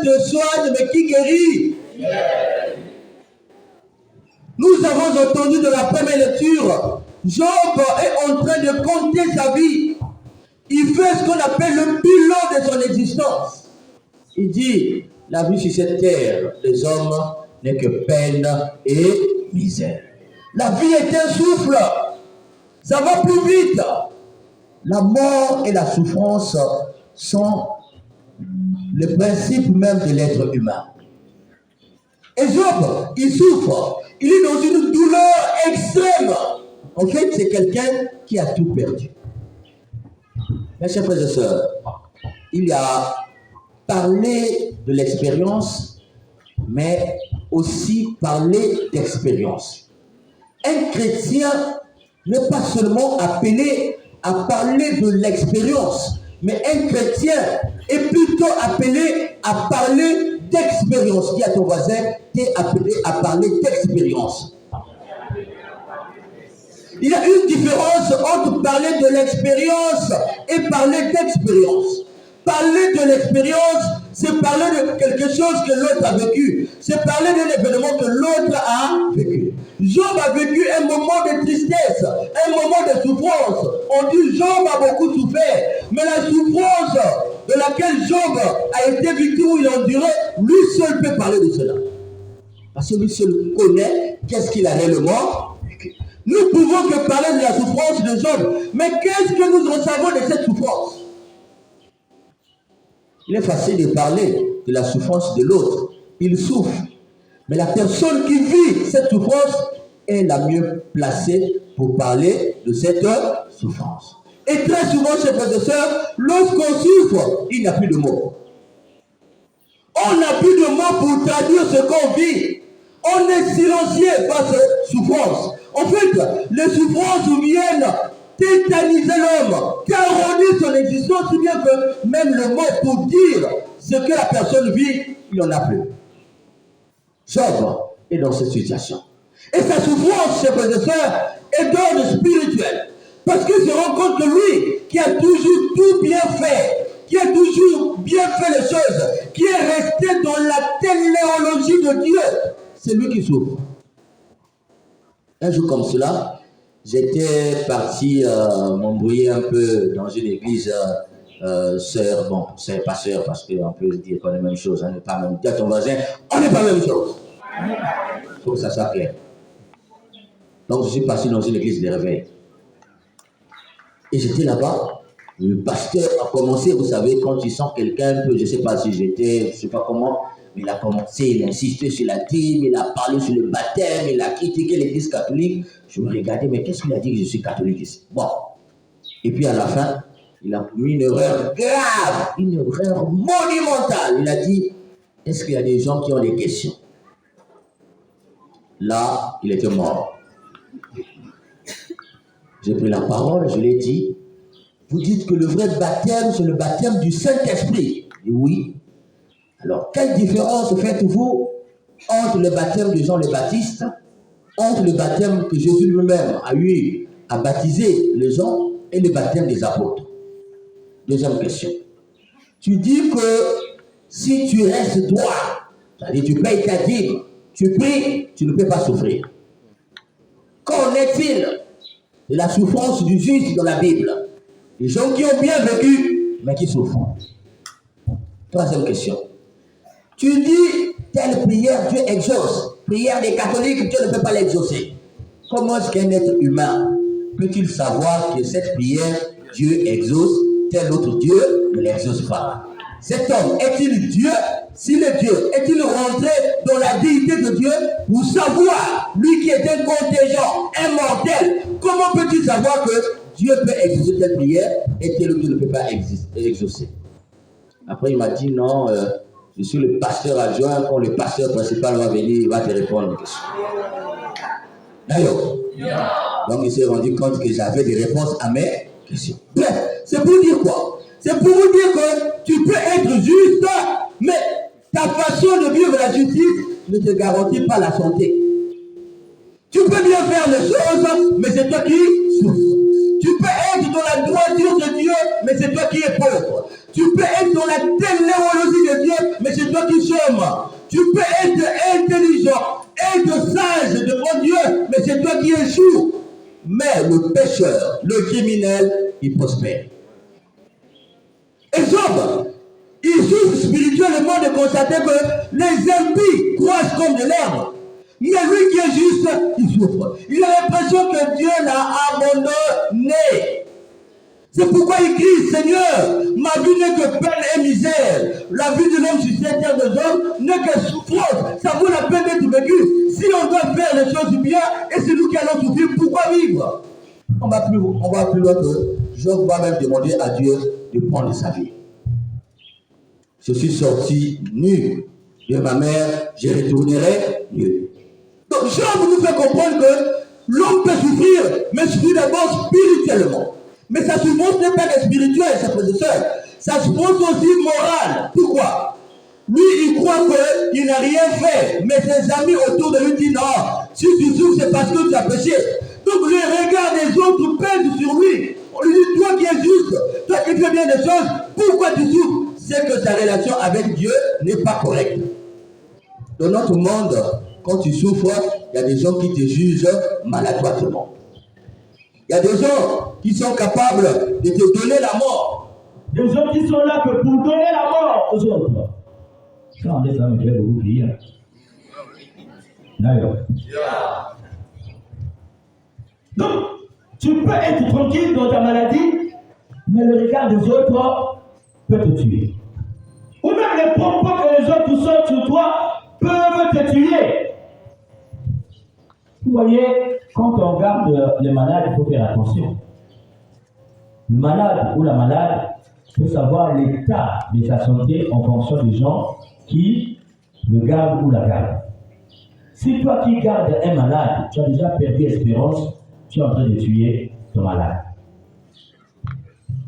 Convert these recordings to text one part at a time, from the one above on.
te soigne, mais qui guérit? Nous avons entendu dans la première lecture, Job est en train de compter sa vie. Il fait ce qu'on appelle le bilan de son existence. Il dit, la vie sur cette terre des hommes n'est que peine et misère. La vie est un souffle. Ça va plus vite. La mort et la souffrance sont le principe même de l'être humain. Et Job, il souffre. Il est dans une douleur extrême. En fait, c'est quelqu'un qui a tout perdu. Mes chers frères et sœurs, il a parlé de l'expérience, mais aussi parlé d'expérience. Un chrétien n'est pas seulement appelé à parler de l'expérience, mais un chrétien est plutôt appelé à parler d'expérience. Dis à ton voisin, tu es appelé à parler d'expérience. Il y a une différence entre parler de l'expérience et parler d'expérience. Parler de l'expérience, c'est parler de quelque chose que l'autre a vécu. C'est parler d'un événement que l'autre a vécu. Job a vécu un moment de tristesse, un moment de souffrance. On dit Job a beaucoup souffert. Mais la souffrance de laquelle Job a été victime ou il a enduré, lui seul peut parler de cela. Parce que lui seul connaît qu'est-ce qu'il a réellement vécu. Nous pouvons que parler de la souffrance de Job. Mais qu'est-ce que nous en savons de cette souffrance? Il est facile de parler de la souffrance de l'autre. Il souffre. Mais la personne qui vit cette souffrance est la mieux placée pour parler de cette souffrance. Et très souvent, chers frères et sœurs, lorsqu'on souffre, il n'y a plus de mots. On n'a plus de mots pour traduire ce qu'on vit. On est silencié par cette souffrance. En fait, les souffrances viennent tétaniser l'homme, terroriser son existence, si bien que même le mot pour dire ce que la personne vit, il n'y en a plus. Job est dans cette situation. Et sa souffrance, chers frères et sœurs, est d'ordre spirituel. Parce qu'il se rend compte que lui, qui a toujours tout bien fait, qui a toujours bien fait les choses, qui est resté dans la téléologie de Dieu, c'est lui qui souffre. Un jour comme cela, j'étais parti m'embrouiller un peu dans une église sœur. Bon, c'est pas sœur parce qu'on peut dire qu'on est la même chose. On n'est pas même. Dis à ton voisin, on n'est pas la même chose. Il faut que ça soit clair. Donc je suis parti dans une église de réveil. Et j'étais là-bas. Le pasteur a commencé, vous savez, quand il sent quelqu'un un peu, je ne sais pas si j'étais, je ne sais pas comment, mais il a commencé, il a insisté sur la dîme, il a parlé sur le baptême, il a critiqué l'église catholique. Je me regardais, mais qu'est-ce qu'il a dit que je suis catholique ici? Bon. Et puis à la fin, il a commis une erreur grave, une erreur monumentale. Il a dit, est-ce qu'il y a des gens qui ont des questions? Là, il était mort. J'ai pris la parole, je l'ai dit. Vous dites que le vrai baptême, c'est le baptême du Saint-Esprit. Et oui. Alors, quelle différence faites-vous entre le baptême de Jean le Baptiste, entre le baptême que Jésus lui-même a eu à baptiser les gens et le baptême des apôtres? Deuxième question. Tu dis que si tu restes droit, c'est-à-dire tu payes ta dîme, tu pries, tu ne peux pas souffrir. Qu'en est-il de la souffrance du juste dans la Bible? Les gens qui ont bien vécu, mais qui souffrent. Troisième question. Tu dis, telle prière, Dieu exauce. Prière des catholiques, Dieu ne peut pas l'exaucer. Comment est-ce qu'un être humain peut-il savoir que cette prière, Dieu exauce, tel autre Dieu ne l'exauce pas? Cet homme est-il Dieu? S'il est Dieu, est-il rentré dans la déité de Dieu pour savoir, lui qui est un contingent, un mortel, comment peut-il savoir que Dieu peut exaucer telle prière et tel autre ne peut pas exaucer? Après, il m'a dit non, je suis le pasteur adjoint. Quand le pasteur principal va venir, il va te répondre aux questions. D'ailleurs, donc il s'est rendu compte que j'avais des réponses à mes questions. Bref, c'est pour dire quoi? C'est pour vous dire que tu peux être juste, mais ta façon de vivre la justice ne te garantit pas la santé. Tu peux bien faire les choses, mais c'est toi qui souffres. Tu peux être dans la droiture de Dieu, mais c'est toi qui es pauvre. Tu peux être dans la téléologie de Dieu, mais c'est toi qui sommes. Tu peux être intelligent, être sage devant Dieu, mais c'est toi qui échoues. Mais le pécheur, le criminel, il prospère. Et Job, il souffre spirituellement de constater que les impies croissent comme de l'herbe. Mais lui qui est juste, il souffre. Il a l'impression que Dieu l'a abandonné. C'est pourquoi il crie, Seigneur, ma vie n'est que peine et misère. La vie de l'homme sur cette terre de Job n'est que souffrance. Ça vaut la peine d'être vécu. Si on doit faire les choses bien, et c'est nous qui allons souffrir, pourquoi vivre? On va plus loin que Job va même demander à Dieu de prendre sa vie. Je suis sorti nu de ma mère, je retournerai nu. Donc Job nous fait comprendre que l'homme peut souffrir, mais souffrir d'abord spirituellement. Mais sa souffrance n'est pas que spirituelle, sa frère. Sa souffrance aussi morale. Pourquoi? Lui, il croit qu'il n'a rien fait, mais ses amis autour de lui disent non, si tu souffres, c'est parce que tu as péché. Donc le regard des autres pèse sur lui. On lui dit, toi qui es juste, toi qui fais bien des choses, pourquoi tu souffres? C'est que ta relation avec Dieu n'est pas correcte. Dans notre monde, quand tu souffres, il y a des gens qui te jugent maladroitement. Il y a des gens qui sont capables de te donner la mort. Des gens qui sont là que pour donner la mort aux autres. Ça, on est ça, mais beaucoup prier. D'ailleurs. Donc, tu peux être tranquille dans ta maladie, mais le regard des autres peut te tuer. Ou même les propos que les autres sortent sur toi peuvent te tuer. Vous voyez, quand on regarde les malades, il faut faire attention. Le malade ou la malade peut savoir l'état de sa santé en fonction des gens qui le gardent ou la gardent. Si toi qui gardes un malade, tu as déjà perdu espérance, tu es en train de tuer ton malade.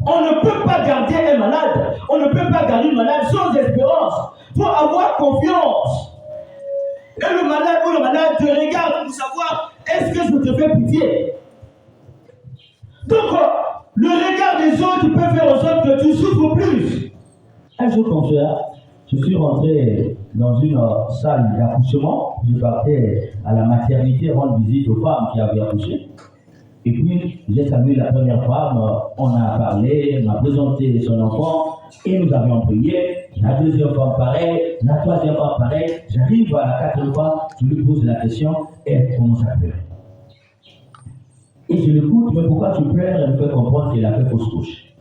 On ne peut pas garder un malade, on ne peut pas garder un malade sans espérance. Il faut avoir confiance. Et le malade ou le malade te regarde pour savoir est-ce que je te fais pitié. Donc, le regard des autres peut faire en sorte que tu souffres plus. Un jour, comme ça, je suis rentré dans une salle d'accouchement. Je partais à la maternité rendre visite aux femmes qui avaient accouché. Et puis, j'ai salué la première femme, on a parlé, on m'a présenté son enfant, et nous avions prié. La deuxième femme pareil, la troisième femme pareil. J'arrive à la quatrième fois, je lui pose la question, et elle commence à pleurer. Et je l'écoute, mais pourquoi tu pleures? Elle me fait comprendre qu'elle a fait fausse couche.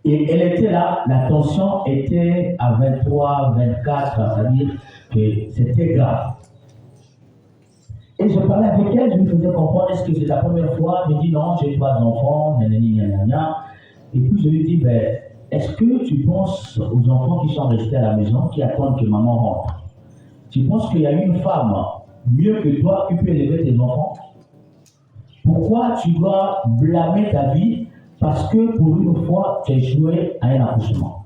Et elle était là, la tension était à 23, 24, c'est-à-dire que c'était grave. Et je parlais avec elle, je lui faisais comprendre, est-ce que c'est la première fois? Elle me dit non, j'ai 3 enfants, nanana. Et puis je lui dis, ben, est-ce que tu penses aux enfants qui sont restés à la maison, qui attendent que maman rentre? Tu penses qu'il y a une femme mieux que toi qui peut élever tes enfants? Pourquoi tu dois blâmer ta vie parce que pour une fois, tu as échoué à un accouchement?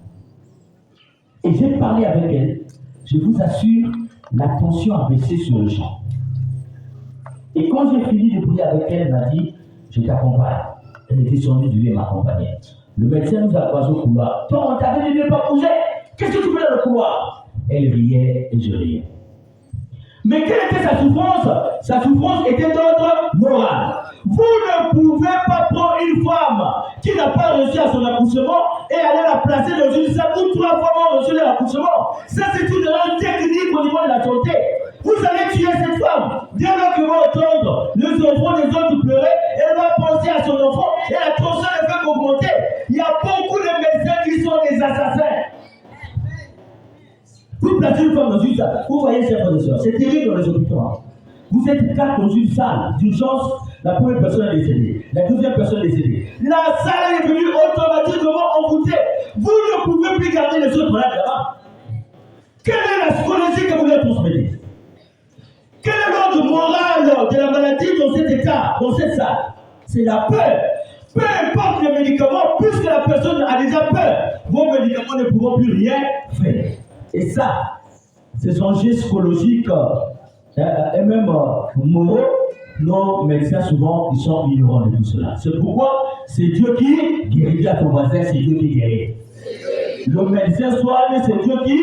Et j'ai parlé avec elle. Je vous assure, la tension a baissé sur le champ. Et quand j'ai fini de prier avec elle, elle m'a dit, je t'accompagne. Elle était descendue du lit et m'accompagnait. Le médecin nous a croisé au couloir. Toi, on t'avait dit de ne pas bouger. Qu'est-ce que tu fais dans le couloir? Elle riait et je riais. Mais quelle était sa souffrance? Sa souffrance était d'ordre moral. Vous ne pouvez pas prendre une femme qui n'a pas réussi à son accouchement et aller la placer dans une salle où 3 femmes ont reçu leur accouchement. Ça, c'est une erreur technique au niveau de la santé. Vous allez tuer cette femme. Dès lors que va entendre les enfants des autres pleurer, elle va penser à son enfant et la tension ne fait qu'augmenter. Il y a beaucoup de médecins qui sont des assassins. Vous placez une femme dans une salle. Vous voyez, chers frères et sœurs, c'est terrible dans les hôpitaux. Vous êtes 4 dans une salle d'urgence. La première personne est décédée. La deuxième personne est décédée. La salle est venue automatiquement envoûtée. Vous ne pouvez plus garder les autres malades là-bas. Quelle est la psychologie que vous voulez transmettre? Quel est l'ordre moral de la maladie dans cet état, dans cette salle? C'est la peur. Peu importe le médicament, puisque la personne a déjà peur, vos médicaments ne pourront plus rien faire. Et ça, ce sont gestes psychologiques et même moraux. Nos médecins, souvent, ils sont ignorants de tout cela. C'est pourquoi c'est Dieu qui guérit. À ton voisin, c'est Dieu qui guérit. Le médecin soigne, c'est Dieu qui.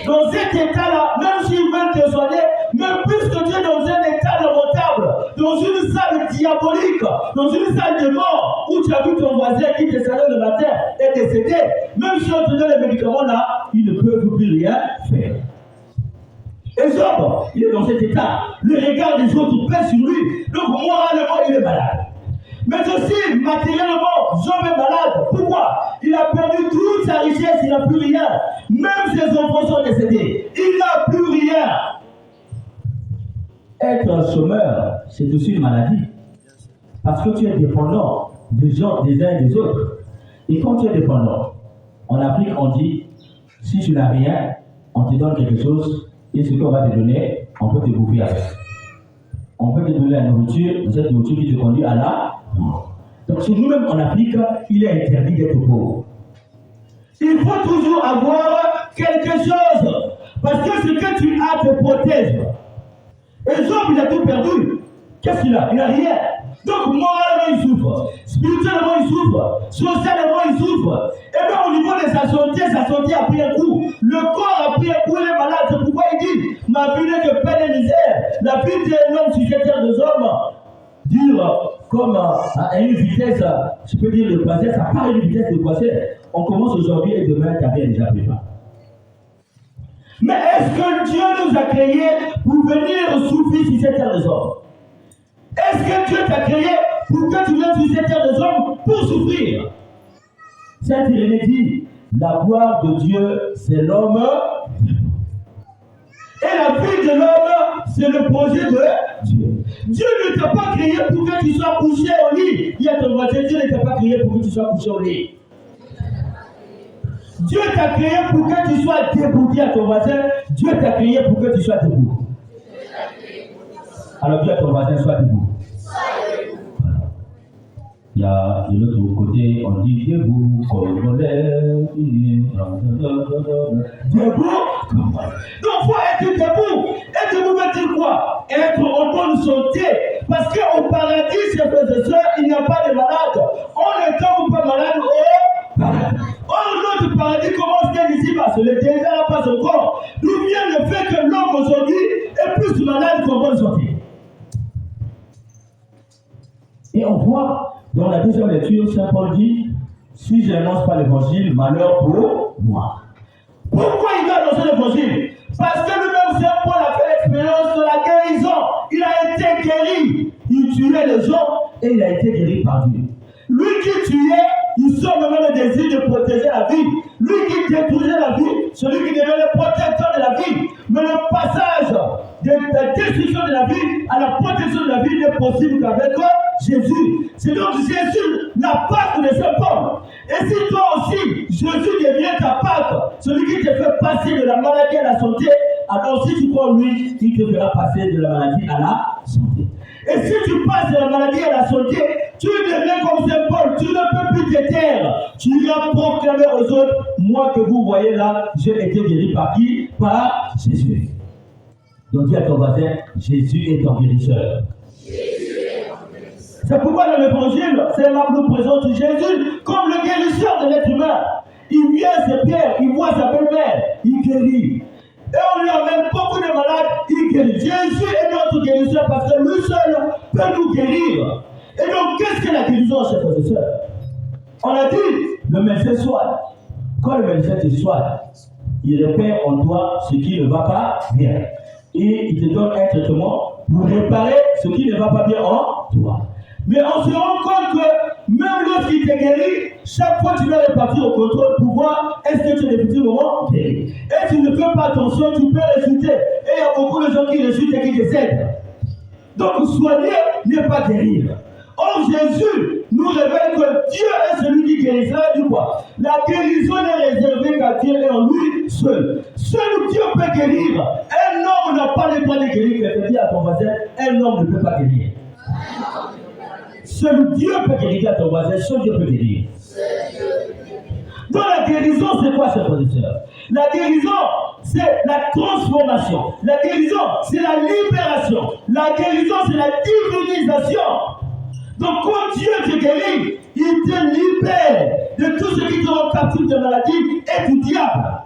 Dans cet état-là, même s'ils veulent te soigner, mais puisque tu es dans un état lamentable, dans une salle diabolique, dans une salle de mort, où tu as vu ton voisin qui te salue le matin est décédé, même si on te donne les médicaments là, ils ne peuvent plus rien faire. Et Job, il est dans cet état. Le regard des autres pèse sur lui. Donc moralement, il est malade. Mais aussi, matériellement, Job est malade. Pourquoi? Il a perdu toute sa richesse, il n'a plus rien. Même ses enfants sont décédés. Il n'a plus rien. Être un chômeur, c'est aussi une maladie. Parce que tu es dépendant des gens, des uns et des autres. Et quand tu es dépendant, en Afrique, on dit, si tu n'as rien, on te donne quelque chose, et ce qu'on va te donner, on peut te bouffer avec. On peut te donner la nourriture, mais cette nourriture qui te conduit à la mort. Donc, chez nous-mêmes en Afrique, il est interdit d'être pauvre. Il faut toujours avoir quelque chose, parce que ce que tu as te protège. Et Job, il a tout perdu. Qu'est-ce qu'il a? Il n'a rien. Donc, moralement, il souffre. Spirituellement, il souffre. Socialement, il souffre. Et même au niveau de sa santé a pris un coup. Le corps a pris un coup, il est malade. C'est pourquoi il dit, ma vie n'est que peine et misère. La vie d'un homme sur cette terre des hommes dure comme à une vitesse, je peux dire le croisière, ça part à une vitesse de croisière. On commence aujourd'hui et demain, tu avais déjà pris. Mais est-ce que Dieu nous a créés pour venir souffrir sur cette terre des hommes? Est-ce que Dieu t'a créé pour que tu viennes sur cette terre des hommes pour souffrir? Saint Irénée dit, la gloire de Dieu, c'est l'homme. Et la vie de l'homme, c'est le projet de Dieu. Dieu ne t'a pas créé pour que tu sois couché au lit. Il y a ton voisin, Dieu ne t'a pas créé pour que tu sois couché au lit. Dieu t'a créé pour que tu sois debout. Dis à ton voisin, Dieu t'a créé pour que tu sois debout. Alors dis à ton voisin, sois debout. Il y a de l'autre côté, on dit debout, comme on lève. Debout, comme on lève. Donc il faut être debout. Être debout veut dire quoi? Être en bonne santé. Parce qu'au paradis, chers frères et sœurs, il n'y a pas de malades. On ne tombe pas malade au paradis. Or, notre paradis commence dès ici-bas. C'est le désert là passe encore. D'où vient le fait que l'homme aujourd'hui est plus malade qu'en bonne santé. Et on voit dans la deuxième lecture, Saint Paul dit, si je n'annonce pas l'évangile, malheur pour moi. Pourquoi il doit annoncer l'évangile? Parce que lui-même, Saint Paul a fait l'expérience de la guérison. Il a été guéri. Il tuait les gens et il a été guéri par Dieu. Lui qui tuait, il sort même le désir de protéger la vie. Lui qui détruisait la vie, celui qui devait le protecteur de la vie. Mais le passage de la destruction de la vie à la protection de la vie n'est possible qu'avec Jésus. C'est donc Jésus, la Pâque de Saint Paul. Et si toi aussi, Jésus devient ta Pâque, celui qui te fait passer de la maladie à la santé, alors si tu crois en lui, il te fera passer de la maladie à la santé. Et si tu passes de la maladie à la santé, tu deviens comme Saint Paul, tu ne peux plus te taire. Tu iras proclamer aux autres, moi que vous voyez là, j'ai été guéri par qui? Par Jésus. Donc dis à ton voisin, Jésus est ton guérisseur. C'est pourquoi dans l'évangile, Saint-Marc nous présente Jésus comme le guérisseur de l'être humain. Il vient, c'est Pierre, il voit sa belle-mère, il guérit. Et on lui amène beaucoup de malades, il guérit. Jésus est notre guérisseur parce que lui seul peut nous guérir. Et donc, qu'est-ce que la guérison, chers frères et sœurs? On a dit, le médecin soigne. Quand le médecin te soigne, il repère en toi ce qui ne va pas bien. Et il te donne un traitement pour réparer ce qui ne va pas bien en toi. Mais on se rend compte que même lorsqu'il te guérit, chaque fois tu dois repartir au contrôle pour voir est-ce que tu es effectivement guéri. Et tu ne fais pas attention, tu peux résulter. Et il y a beaucoup de gens qui résultent et qui décèdent. Donc soigner n'est pas guérir. Or Jésus nous révèle que Dieu est celui qui guérira du quoi. La guérison n'est réservée qu'à Dieu et en lui seul. Seul Dieu peut guérir. Un homme n'a pas le droit de guérir. Dis à ton voisin, un homme ne peut pas guérir. Seul Dieu peut guérir à ton voisin, seul Dieu peut guérir. Donc la guérison, c'est quoi, chers frères et sœurs? La guérison, c'est la transformation. La guérison, c'est la libération. La guérison, c'est la divinisation. Donc quand Dieu te guérit, il te libère de tout ce qui te rend captif de maladie et du diable.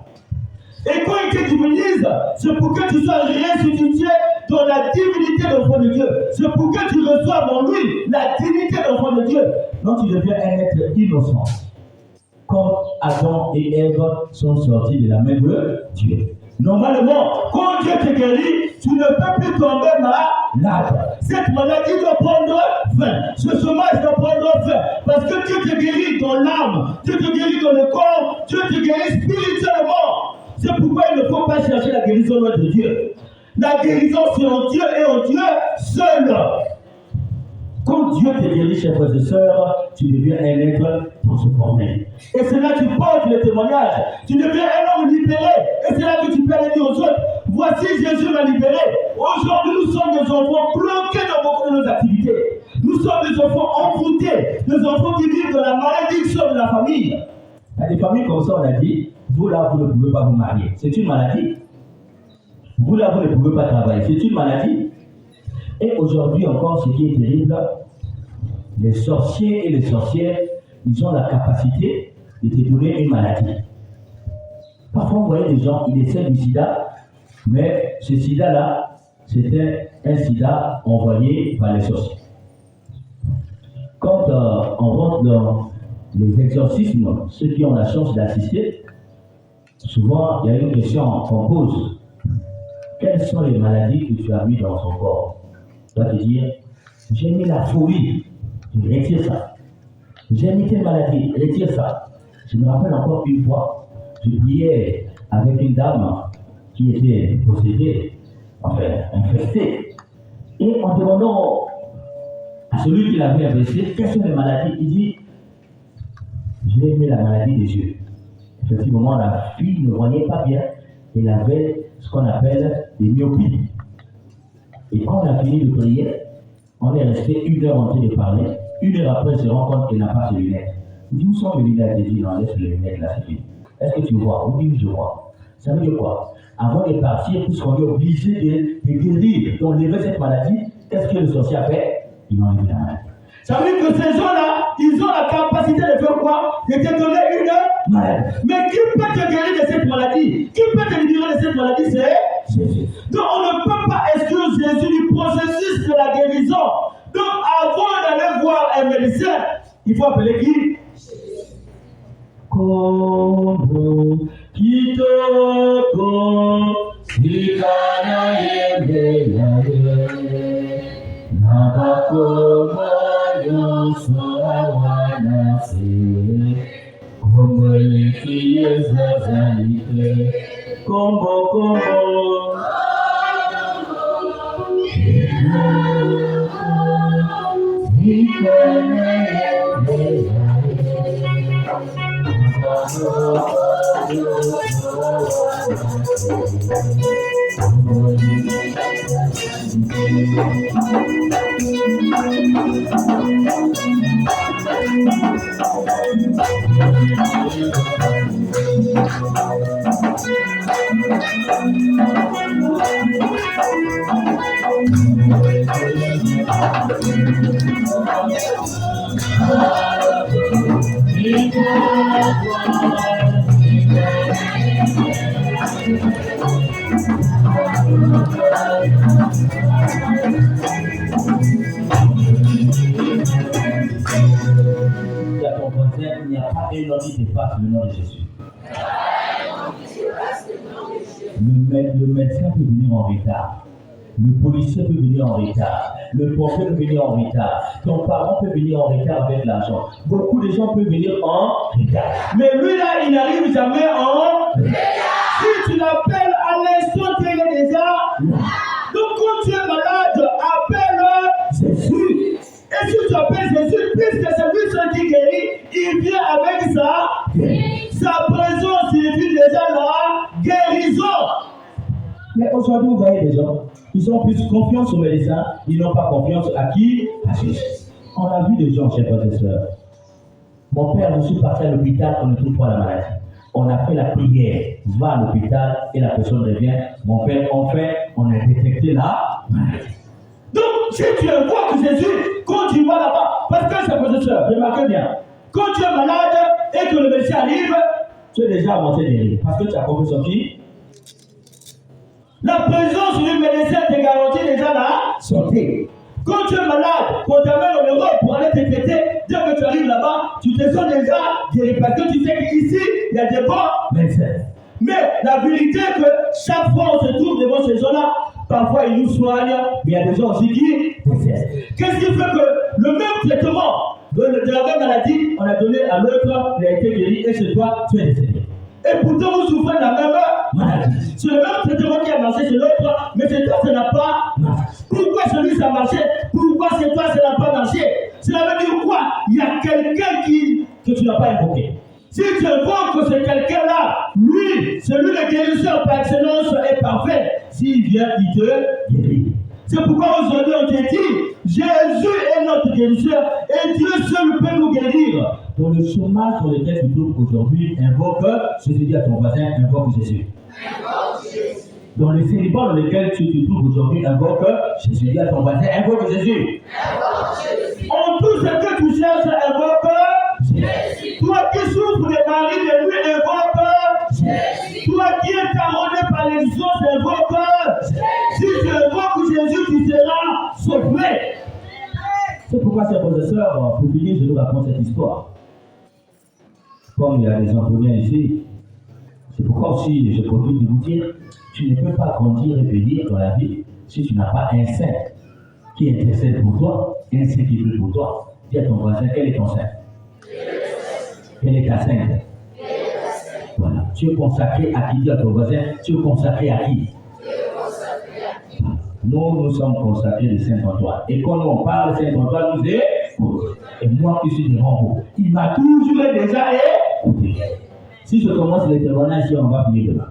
Et quand il te divinise, c'est pour que tu sois ressuscité dans la divinité d'enfant de Dieu. C'est pour que tu reçoives en lui la dignité d'enfant de Dieu. Donc tu deviens un être innocent. Comme Adam et Ève sont sortis de la main de Dieu. Normalement, quand Dieu te guérit, tu ne peux plus tomber malade. Cette maladie doit prendre fin. Ce chômage doit prendre fin. Parce que Dieu te guérit dans l'âme, Dieu te guérit dans le corps, Dieu te guérit spirituellement. C'est pourquoi il ne faut pas chercher la guérison loin de Dieu. La guérison, c'est en Dieu et en Dieu seul. Quand Dieu te guérit, chers frères et sœurs, tu deviens un être transformé. Et c'est là que tu portes le témoignage. Tu deviens un homme libéré. Et c'est là que tu peux aller dire aux autres, voici Jésus m'a libéré. Aujourd'hui, nous sommes des enfants bloqués dans beaucoup de nos activités. Nous sommes des enfants envoûtés, des enfants qui vivent dans la malédiction de la famille. Il y a des familles comme ça, on a dit, vous là, vous ne pouvez pas vous marier. C'est une maladie. Vous là, vous ne pouvez pas travailler. C'est une maladie. Et aujourd'hui encore, ce qui est terrible, les sorciers et les sorcières, ils ont la capacité de te donner une maladie. Parfois, vous voyez des gens, ils essaient du sida, mais ce sida-là, c'était un sida envoyé par les sorciers. Quand on rentre dans les exorcismes, ceux qui ont la chance d'assister, souvent, il y a une question qu'on pose. Quelles sont les maladies que tu as mises dans son corps? Tu vas te dire, j'ai mis la folie, je retire ça. J'ai mis telle maladie, retire ça. Je me rappelle encore une fois, je priais avec une dame qui était possédée, enfin infectée. Et en demandant à celui qui l'avait infectée, quelles sont les maladies, il dit, j'ai mis la maladie des yeux. Effectivement, la fille ne voyait pas bien, elle avait ce qu'on appelle des myopies. Et quand on a fini de prier, on est resté 1 heure en train de parler. 1 heure après, elle se rend compte qu'elle n'a pas ses lunettes. Il dit, où sont les lunettes? Elle dit, non, laisse les lunettes là, c'est fini. Est-ce que tu vois? Oui, je vois. Ça veut dire quoi? Avant de partir, puisqu'on est obligé de guérir, d'enlever cette maladie, qu'est-ce que le sorcier a fait? Il m'a enlevé la maladie. Ça veut dire que ces gens-là, ils ont la capacité de faire quoi? De te donner une maladie. Mais qui peut te guérir de cette maladie? Qui peut te libérer de cette maladie? C'est Jésus. Donc on ne peut pas exclure Jésus du processus de la guérison. Donc avant d'aller voir un médecin, il faut appeler qui? Kobo kitoko sikana yende nakakoma yoso awanase komolikiye zazalite kombo sikana yende Il n'y a pas un nom qui dépasse le nom de Jésus. Le médecin peut venir en retard. Le policier peut venir en retard. Le pompier peut venir en retard. Ton parent peut venir en retard avec l'argent. Beaucoup de gens peuvent venir en retard. Mais lui là, il n'arrive jamais en retard. Si tu l'appelles à l'instant, tu es déjà là. Donc quand tu es malade, appelle Jésus. Et si tu appelles Jésus, puisque c'est lui seul qui guérit, il vient avec sa présence, il vit déjà la guérison. Mais aujourd'hui, vous voyez des gens, ils ont plus confiance aux médecins, ils n'ont pas confiance à qui? À Jésus. On a vu des gens, chers frères et sœurs. Mon père, je suis parti à l'hôpital, on ne trouve pas la maladie. On a fait la prière, va à l'hôpital et la personne revient. Mon père, enfin, on a détecté la maladie. Donc, si tu vois que Jésus, quand tu vas là-bas, parce que c'est frères et sœurs, remarquez bien, Quand tu es malade et que le médecin arrive, tu es déjà à moitié guéri. Parce que tu as compris son qui? La présence du médecin te garantit déjà la santé. Quand tu es malade, qu'on t'amène en Europe pour aller te traiter, dès que tu arrives là-bas, tu te sens déjà guéri. Parce que tu sais qu'ici, il y a des bons médecins. Mais la vérité est que chaque fois on se trouve devant ces gens-là, parfois ils nous soignent, mais il y a des gens aussi qui décèdent. Qu'est-ce qui fait que le même traitement de la même maladie, on a donné à l'autre, il a été guéri, et chez toi, tu es décédé. Et pourtant vous souffrez de la même maladie. C'est le même traitement qui a marché chez l'autre, mais chez toi ça n'a pas marché. Pourquoi celui ça a marché? Pourquoi chez toi ça n'a pas marché? Cela veut dire quoi? Il y a quelqu'un que tu n'as pas invoqué. Si tu invoques ce quelqu'un-là, lui, celui le guérisseur par excellence est parfait. S'il vient, il te guérit. C'est pourquoi aujourd'hui on te dit, Jésus est notre guérisseur et Dieu seul peut nous guérir. Dans le chômage sur lequel tu trouves aujourd'hui, invoque Jésus, dit à ton voisin, invoque Jésus. Dans le célibat dans lequel tu te trouves aujourd'hui, invoque Jésus, dit à ton voisin, invoque Jésus. En tout ce que tu cherches, invoque Jésus. Toi qui souffres des maris de lui, invoque Jésus. Toi qui es taronné par l'existence, invoque Jésus. Si tu invoques Jésus, tu seras sauvé. C'est pourquoi, chers frères et sœurs, pour finir, je vous raconte cette histoire. Comme il y a des Antoniens ici, c'est pourquoi aussi je profite de vous dire, tu ne peux pas grandir et venir dans la vie si tu n'as pas un saint qui intercède pour toi, un saint qui veut pour toi. Dis à ton voisin, quel est ton saint? Quelle est ta sainte? Voilà. Tu es consacré à qui? Dis à ton voisin, tu es consacré à qui? Nous sommes consacrés de Saint-Antoine. Et quand on parle de Saint-Antoine, nous écoute. Et moi qui suis de Rambo, il m'a toujours déjà écouté. Si je commence les témoignages, on va finir demain.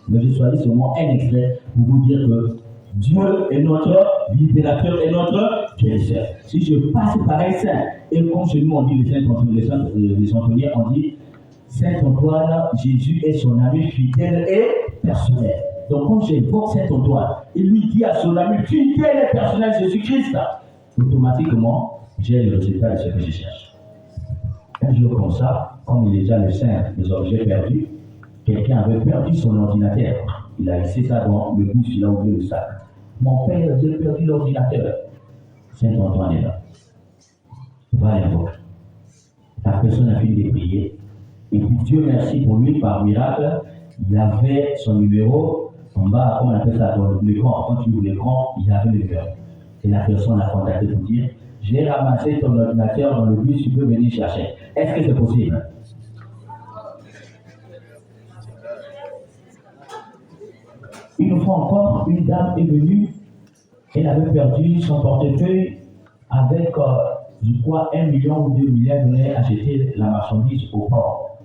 Mais je choisis seulement un extrait pour vous dire que Dieu est notre libérateur et notre guérisseur. Si je passe par un saint, et comme chez nous on dit les Antoniens, on dit Saint-Antoine, Jésus est son ami fidèle et personnel. Donc quand j'évoque Saint-Antoine, il lui dit à son ami fidèle et personnel Jésus-Christ, automatiquement, j'ai le résultat de ce que je cherche. Un jour comme ça, comme il est déjà le saint des objets perdus, quelqu'un avait perdu son ordinateur. Il a laissé ça dans le bus, il a oublié le sac. Mon père, j'ai perdu l'ordinateur. Saint-Antoine est là. Va l'invoquer. La personne a fini de prier. Et puis Dieu merci pour lui, par miracle, il avait son numéro en bas, comme on appelle ça, dans l'écran. Quand tu ouvres l'écran, il avait le numéro. Et la personne l'a contacté pour dire, j'ai ramassé ton ordinateur dans le bus, tu peux venir chercher. Est-ce que c'est possible? Une fois encore, une dame est venue, elle avait perdu son portefeuille avec, je crois, 1 million ou 2 millions, elle venait acheter la marchandise au port.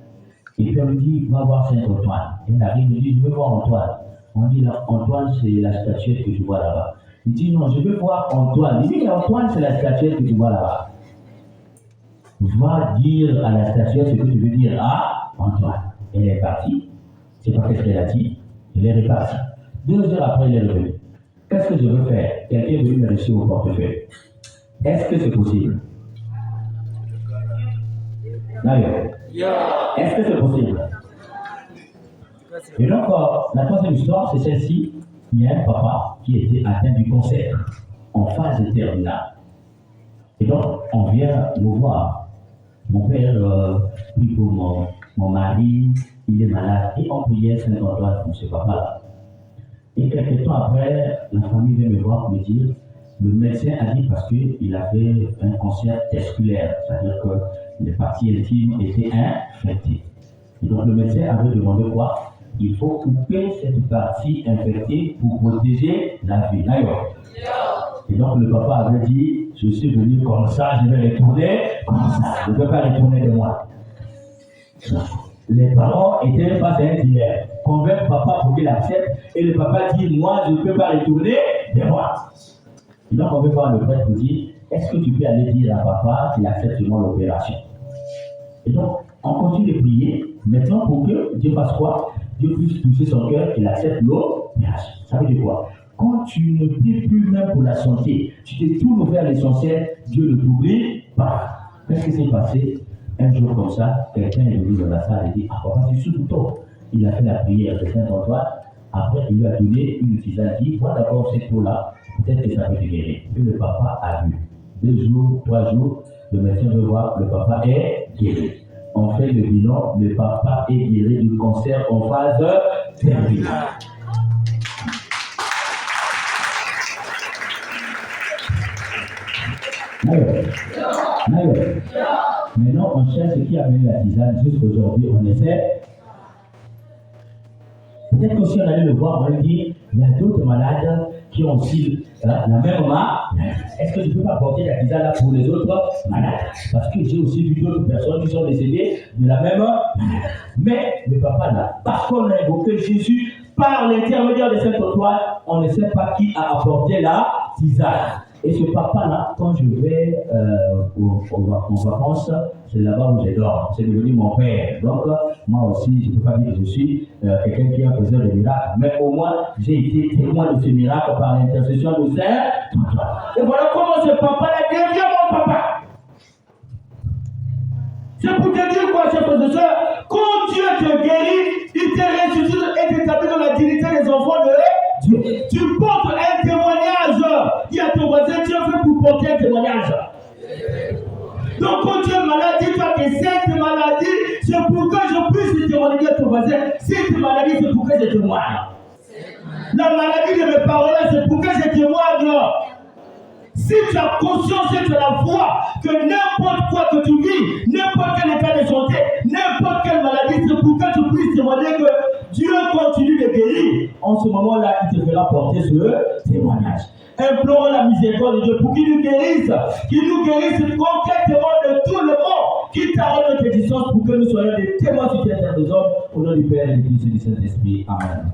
Et puis on lui dit, va voir Saint-Antoine. Elle arrive, il dit, je veux voir Antoine. On dit, Antoine, c'est la statuette que tu vois là-bas. Il dit, non, je veux voir Antoine. Il dit, Antoine, c'est la statuette que tu vois là-bas. Va dire à la statuette ce que tu veux dire à Antoine. Elle est partie. Je ne sais pas qu'est-ce qu'elle a dit. Elle est repartie. 2 heures après, elle est revenue. Qu'est-ce que je veux faire? Quelqu'un est venu me laisser au portefeuille. Est-ce que c'est possible? D'ailleurs, est-ce que c'est possible? Et donc, la troisième histoire, c'est celle-ci. Il y a un papa qui était atteint du cancer en phase terminale. Et donc, on vient me voir. Mon père prie pour mon mari, il est malade. Et on priait Saint-Antoine pour ce papa-là. Et quelques temps après, la famille vient me voir pour me dire, le médecin a dit parce qu'il avait un cancer testiculaire, c'est-à-dire que les parties intimes étaient infectées. Et donc le médecin avait demandé quoi? Il faut couper cette partie infectée pour protéger la vie. D'ailleurs. Et donc le papa avait dit, je suis venu comme ça, je vais retourner comme ça. Je ne peux pas retourner de moi. Les parents étaient face à un dilemme. Convaincre papa pour qu'il accepte. Et le papa dit, moi, je ne peux pas retourner de moi. Et donc, on veut voir le prêtre pour dire, est-ce que tu peux aller dire à papa qu'il accepte seulement l'opération? Et donc, on continue de prier. Maintenant, pour que Dieu fasse quoi? Dieu puisse toucher son cœur, qu'il accepte l'opération. Ça veut dire quoi? Quand tu ne pries plus même pour la santé, tu te tournes vers l'essentiel, Dieu ne t'oublie pas. Qu'est-ce qui s'est passé? Un jour comme ça, quelqu'un est venu dans la salle et dit, ah papa, c'est sous bouton. Il a fait la prière de Saint-Antoine. Après, il lui a donné une tisane. Il dit, vois d'abord cette eau-là, peut-être que ça peut te guérir. Et le papa a vu. 2 jours, 3 jours, le médecin veut voir, le papa est guéri. On fait le bilan, le papa est guéri du cancer en phase terminale. Maintenant, on cherche qui a mené la tisane jusqu'aujourd'hui, on essaie. Peut-être que si on allait le voir, on lui dit, il y a d'autres malades qui ont aussi la même maladie. Est-ce que tu ne peux pas porter la tisane là pour les autres malades? Parce que j'ai aussi vu d'autres personnes qui sont décédées de la même maladie. Mais le papa là, parce qu'on a évoqué Jésus par l'intermédiaire de Saint-Antoine, on ne sait pas qui a apporté la tisane. Et ce papa-là, quand je vais en vacances, c'est là-bas où je dors. C'est devenu mon père. Donc, moi aussi, je ne peux pas dire que je suis quelqu'un qui a fait des miracles. Mais au moins, j'ai été témoin de ce miracle par l'intercession de Saint-Antoine. Et voilà comment ce papa-là devient mon papa. C'est pour te dire quoi, chers frères et sœurs? Quand Dieu te guérit, il te ressuscite et t'établit dans la dignité des enfants de Dieu. Tu portes un témoignage. Dis à ton voisin, Dieu fait pour porter un témoignage. Donc quand tu es malade, dis-toi que cette maladie, c'est pour que je puisse témoigner à ton voisin. Cette maladie, c'est pour que je témoigne. La maladie de mes paroles, c'est pour que je témoigne. Si tu as conscience et tu as la foi que n'importe quoi que tu vis, n'importe quel état de santé, n'importe quelle maladie, c'est pour que tu puisses témoigner que Dieu continue de guérir. En ce moment-là, il te fera porter ce témoignage. Implorons la miséricorde de Dieu pour qu'il nous guérisse concrètement de tout le monde, qu'il t'arrête notre existence pour que nous soyons des témoins sur terre des hommes, au nom du Père et du Fils et du Saint-Esprit. Amen.